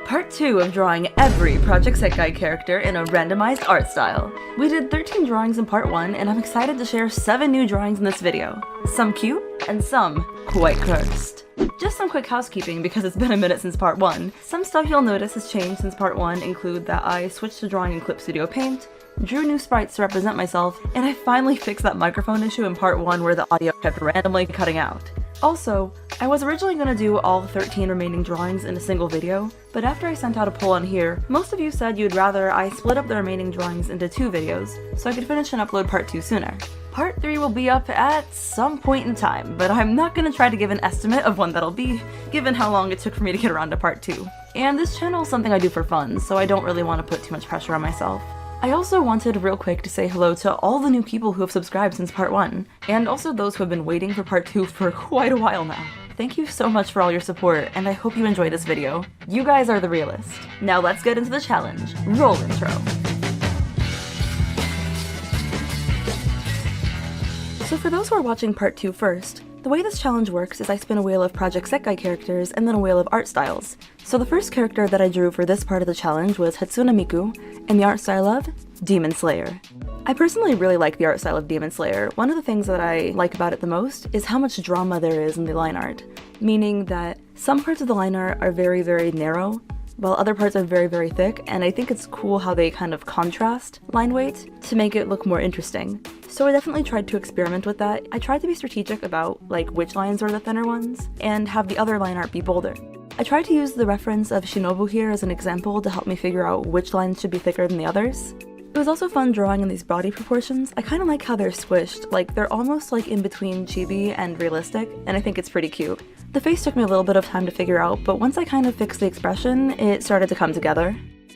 Part 2 of drawing every Project Sekai character in a randomized art style. We did 13 drawings in part 1, and I'm excited to share 7 new drawings in this video. Some cute, and some quite cursed. Just some quick housekeeping because it's been a minute since part 1. Some stuff you'll notice has changed since part 1 include that I switched to drawing in Clip Studio Paint, drew new sprites to represent myself, and I finally fixed that microphone issue in part 1 where the audio kept randomly cutting out. Also, I was originally going to do all 13 remaining drawings in a single video, but after I sent out a poll on here, most of you said you'd rather I split up the remaining drawings into 2 videos, so I could finish and upload part 2 sooner. Part 3 will be up at some point in time, but I'm not going to try to give an estimate of when that'll be, given how long it took for me to get around to part 2. And this channel is something I do for fun, so I don't really want to put too much pressure on myself. I also wanted real quick to say hello to all the new people who have subscribed since part 1, and also those who have been waiting for part 2 for quite a while now. Thank you so much for all your support, and I hope you enjoy this video. You guys are the realest. Now let's get into the challenge. Roll intro. So for those who are watching part 2 first, the way this challenge works is I spin a wheel of Project Sekai characters and then a wheel of art styles. So the first character that I drew for this part of the challenge was Hatsune Miku, in the art style of Demon Slayer. I personally really like the art style of Demon Slayer. One of the things that I like about it the most is how much drama there is in the line art, meaning that some parts of the line art are very, very narrow, while other parts are very, very thick, and I think it's cool how they kind of contrast line weight to make it look more interesting. So I definitely tried to experiment with that. I tried to be strategic about which lines are the thinner ones, and have the other line art be bolder. I tried to use the reference of Shinobu here as an example to help me figure out which lines should be thicker than the others. It was also fun drawing in these body proportions. I kind of like how they're squished, they're almost in between chibi and realistic, and I think it's pretty cute. The face took me a little bit of time to figure out, but once I kind of fixed the expression, it started to come together.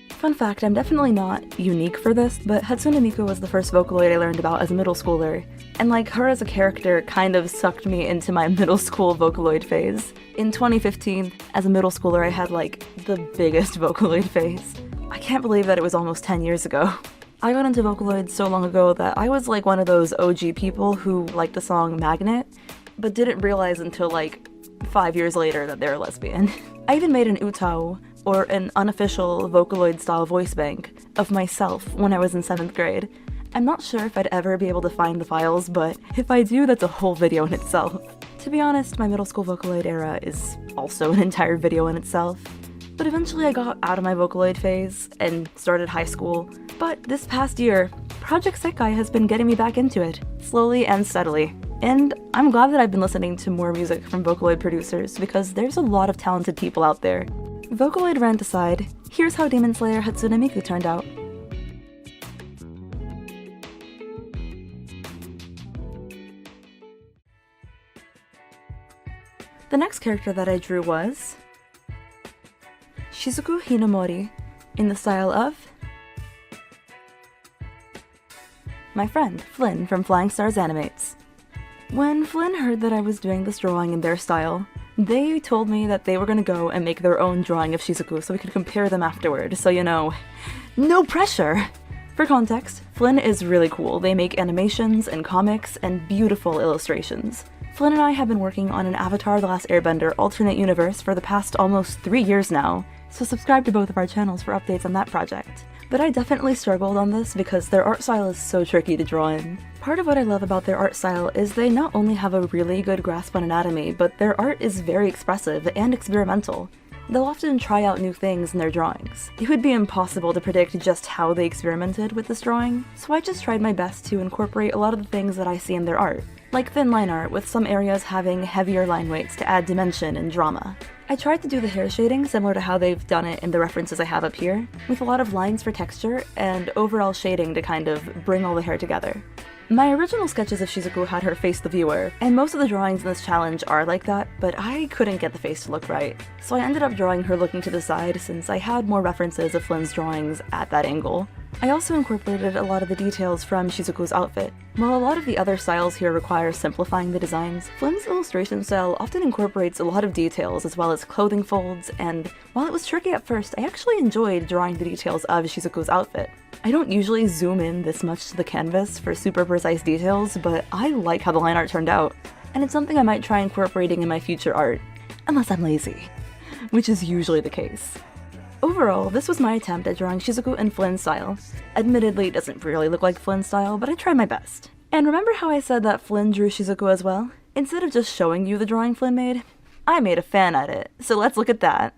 Fun fact, I'm definitely not unique for this, but Hatsune Miku was the first Vocaloid I learned about as a middle schooler, and her as a character kind of sucked me into my middle school Vocaloid phase. In 2015, as a middle schooler, I had the biggest Vocaloid phase. I can't believe that it was almost 10 years ago. I got into Vocaloid so long ago that I was one of those OG people who liked the song Magnet, but didn't realize until 5 years later that they're lesbian. I even made an utao, or an unofficial Vocaloid-style voice bank, of myself when I was in 7th grade. I'm not sure if I'd ever be able to find the files, but if I do, that's a whole video in itself. To be honest, my middle school Vocaloid era is also an entire video in itself. But eventually I got out of my Vocaloid phase and started high school. But this past year, Project Sekai has been getting me back into it, slowly and steadily. And I'm glad that I've been listening to more music from Vocaloid producers because there's a lot of talented people out there. Vocaloid rant aside, here's how Demon Slayer Hatsune Miku turned out. The next character that I drew was Shizuku Hinamori, in the style of my friend, Flynn from Flying Stars Animates. When Flynn heard that I was doing this drawing in their style, they told me that they were gonna go and make their own drawing of Shizuku so we could compare them afterward, so no pressure! For context, Flynn is really cool. They make animations and comics and beautiful illustrations. Flynn and I have been working on an Avatar: The Last Airbender alternate universe for the past almost 3 years now, so subscribe to both of our channels for updates on that project. But I definitely struggled on this because their art style is so tricky to draw in. Part of what I love about their art style is they not only have a really good grasp on anatomy, but their art is very expressive and experimental. They'll often try out new things in their drawings. It would be impossible to predict just how they experimented with this drawing, so I just tried my best to incorporate a lot of the things that I see in their art, like thin line art with some areas having heavier line weights to add dimension and drama. I tried to do the hair shading similar to how they've done it in the references I have up here, with a lot of lines for texture and overall shading to kind of bring all the hair together. My original sketches of Shizuku had her face the viewer, and most of the drawings in this challenge are like that, but I couldn't get the face to look right, so I ended up drawing her looking to the side since I had more references of Flynn's drawings at that angle. I also incorporated a lot of the details from Shizuku's outfit. While a lot of the other styles here require simplifying the designs, Flynn's illustration style often incorporates a lot of details as well as clothing folds, and while it was tricky at first, I actually enjoyed drawing the details of Shizuku's outfit. I don't usually zoom in this much to the canvas for super precise details, but I like how the line art turned out, and it's something I might try incorporating in my future art, unless I'm lazy, which is usually the case. Overall, this was my attempt at drawing Shizuku in Flynn's style. Admittedly, it doesn't really look like Flynn's style, but I tried my best. And remember how I said that Flynn drew Shizuku as well? Instead of just showing you the drawing Flynn made, I made a fan edit, so let's look at that.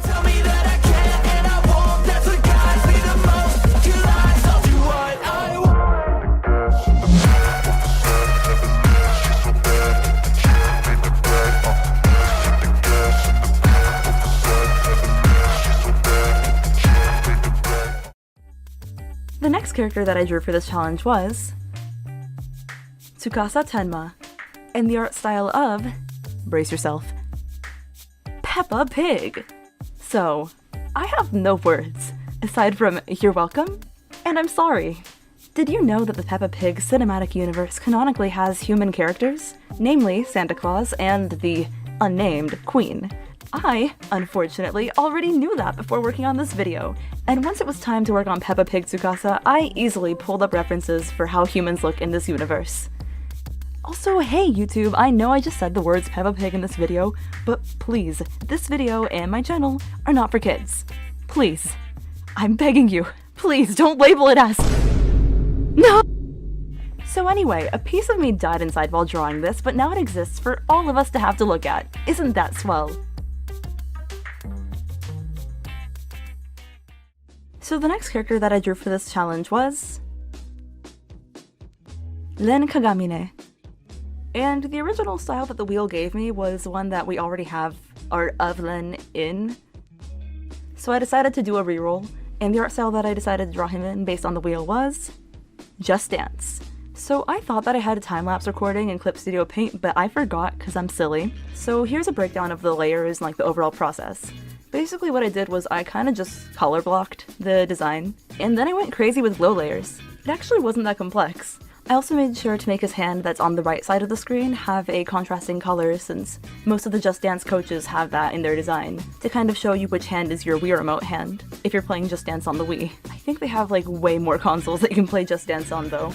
Tell me that I can and I won't. That's what guides me the most. You lies, I'll do what I The next character that I drew for this challenge was Tsukasa Tenma, in the art style of, brace yourself, Peppa Pig. So, I have no words, aside from you're welcome, and I'm sorry. Did you know that the Peppa Pig cinematic universe canonically has human characters? Namely, Santa Claus and the unnamed Queen. I, unfortunately, already knew that before working on this video, and once it was time to work on Peppa Pig Tsukasa, I easily pulled up references for how humans look in this universe. Also, hey YouTube, I know I just said the words Peppa Pig in this video, but please, this video and my channel are not for kids. Please. I'm begging you, please don't label it as... No! So anyway, a piece of me died inside while drawing this, but now it exists for all of us to have to look at. Isn't that swell? So the next character that I drew for this challenge was Ren Kagamine. And the original style that the wheel gave me was one that we already have art of Ren in. So I decided to do a reroll, and the art style that I decided to draw him in based on the wheel was Just Dance. So I thought that I had a time-lapse recording in Clip Studio Paint, but I forgot because I'm silly. So here's a breakdown of the layers and like the overall process. Basically what I did was I kind of just color blocked the design, and then I went crazy with glow layers. It actually wasn't that complex. I also made sure to make his hand that's on the right side of the screen have a contrasting color, since most of the Just Dance coaches have that in their design, to kind of show you which hand is your Wii Remote hand, if you're playing Just Dance on the Wii. I think they have like way more consoles that you can play Just Dance on though.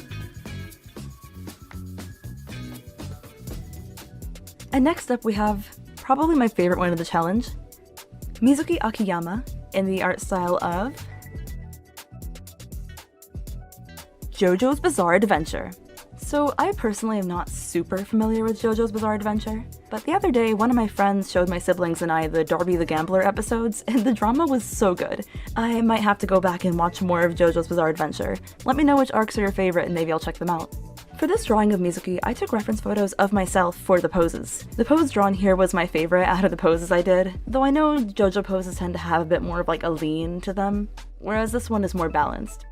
And next up we have probably my favorite one of the challenge, Mizuki Akiyama, in the art style of JoJo's Bizarre Adventure. So I personally am not super familiar with JoJo's Bizarre Adventure, but the other day one of my friends showed my siblings and I the Darby the Gambler episodes, and the drama was so good. I might have to go back and watch more of JoJo's Bizarre Adventure. Let me know which arcs are your favorite and maybe I'll check them out. For this drawing of Mizuki, I took reference photos of myself for the poses. The pose drawn here was my favorite out of the poses I did, though I know JoJo poses tend to have a bit more of like a lean to them, whereas this one is more balanced.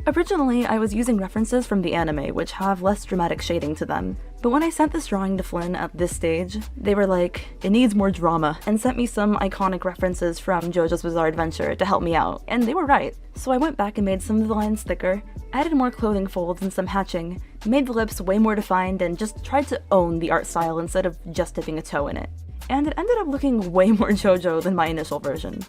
Originally, I was using references from the anime, which have less dramatic shading to them, but when I sent this drawing to Flynn at this stage, they were like, it needs more drama, and sent me some iconic references from JoJo's Bizarre Adventure to help me out, and they were right. So I went back and made some of the lines thicker, added more clothing folds and some hatching, made the lips way more defined, and just tried to own the art style instead of just dipping a toe in it. And it ended up looking way more JoJo than my initial version.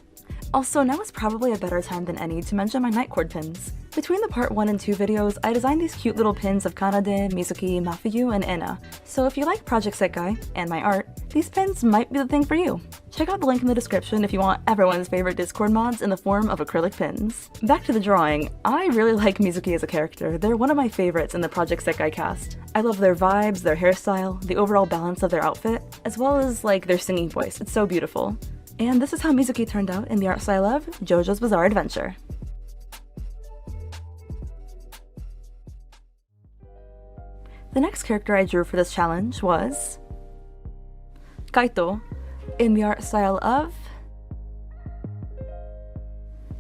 Also, now is probably a better time than any to mention my Nightcord pins. Between the part 1 and 2 videos, I designed these cute little pins of Kanade, Mizuki, Mafuyu, and Ena. So if you like Project Sekai, and my art, these pins might be the thing for you. Check out the link in the description if you want everyone's favorite Discord mods in the form of acrylic pins. Back to the drawing, I really like Mizuki as a character. They're one of my favorites in the Project Sekai cast. I love their vibes, their hairstyle, the overall balance of their outfit, as well as like their singing voice. It's so beautiful. And this is how Mizuki turned out in the art style of JoJo's Bizarre Adventure. The next character I drew for this challenge was Kaito, in the art style of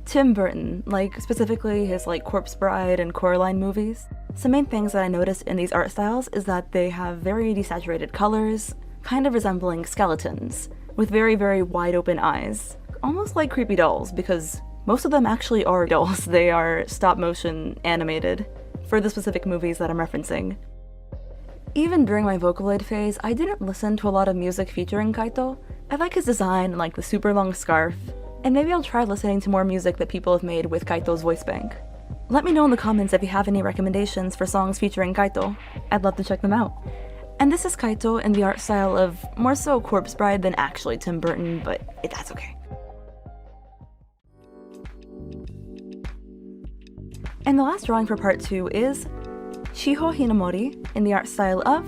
Tim Burton, like specifically his like Corpse Bride and Coraline movies. Some main things that I noticed in these art styles is that they have very desaturated colors, kind of resembling skeletons, with very, very wide open eyes. Almost like creepy dolls, because most of them actually are dolls. They are stop motion animated for the specific movies that I'm referencing. Even during my Vocaloid phase, I didn't listen to a lot of music featuring Kaito. I like his design and like the super long scarf, and maybe I'll try listening to more music that people have made with Kaito's voice bank. Let me know in the comments if you have any recommendations for songs featuring Kaito. I'd love to check them out. And this is Kaito in the art style of more so Corpse Bride than actually Tim Burton, but that's okay. And the last drawing for part 2 is Shiho Hinamori in the art style of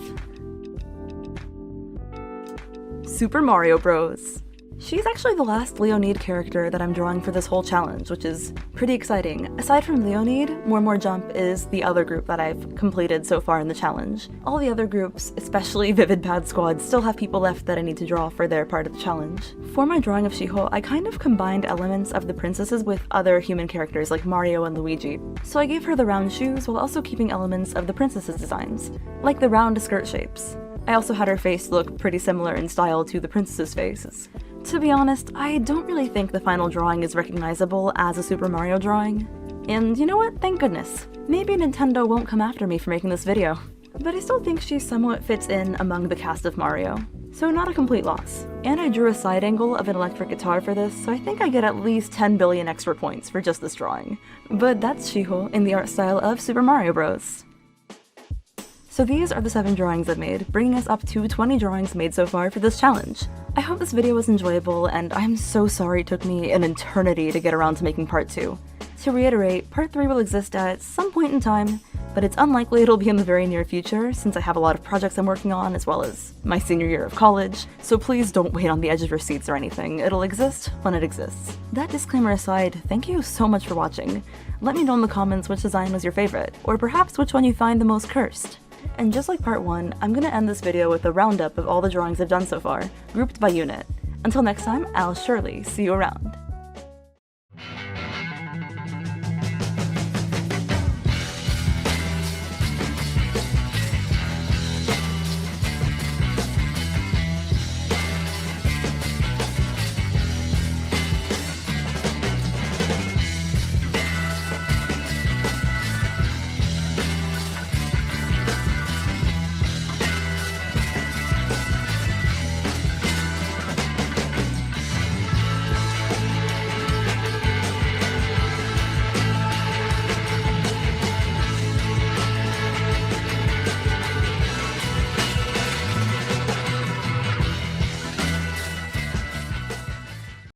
Super Mario Bros. She's actually the last Leonid character that I'm drawing for this whole challenge, which is pretty exciting. Aside from Leonid, More Jump is the other group that I've completed so far in the challenge. All the other groups, especially Vivid Pad Squad, still have people left that I need to draw for their part of the challenge. For my drawing of Shiho, I kind of combined elements of the princesses with other human characters like Mario and Luigi. So I gave her the round shoes while also keeping elements of the princesses' designs, like the round skirt shapes. I also had her face look pretty similar in style to the princesses' faces. To be honest, I don't really think the final drawing is recognizable as a Super Mario drawing. And you know what? Thank goodness. Maybe Nintendo won't come after me for making this video. But I still think she somewhat fits in among the cast of Mario. So not a complete loss. And I drew a side angle of an electric guitar for this, so I think I get at least 10 billion extra points for just this drawing. But that's Shiho in the art style of Super Mario Bros. So these are the 7 drawings I've made, bringing us up to 20 drawings made so far for this challenge. I hope this video was enjoyable, and I'm so sorry it took me an eternity to get around to making part 2. To reiterate, part 3 will exist at some point in time, but it's unlikely it'll be in the very near future since I have a lot of projects I'm working on as well as my senior year of college, so please don't wait on the edge of your seats or anything. It'll exist when it exists. That disclaimer aside, thank you so much for watching. Let me know in the comments which design was your favorite, or perhaps which one you find the most cursed. And just like part 1, I'm gonna end this video with a roundup of all the drawings I've done so far, grouped by unit. Until next time, I'll surely see you around.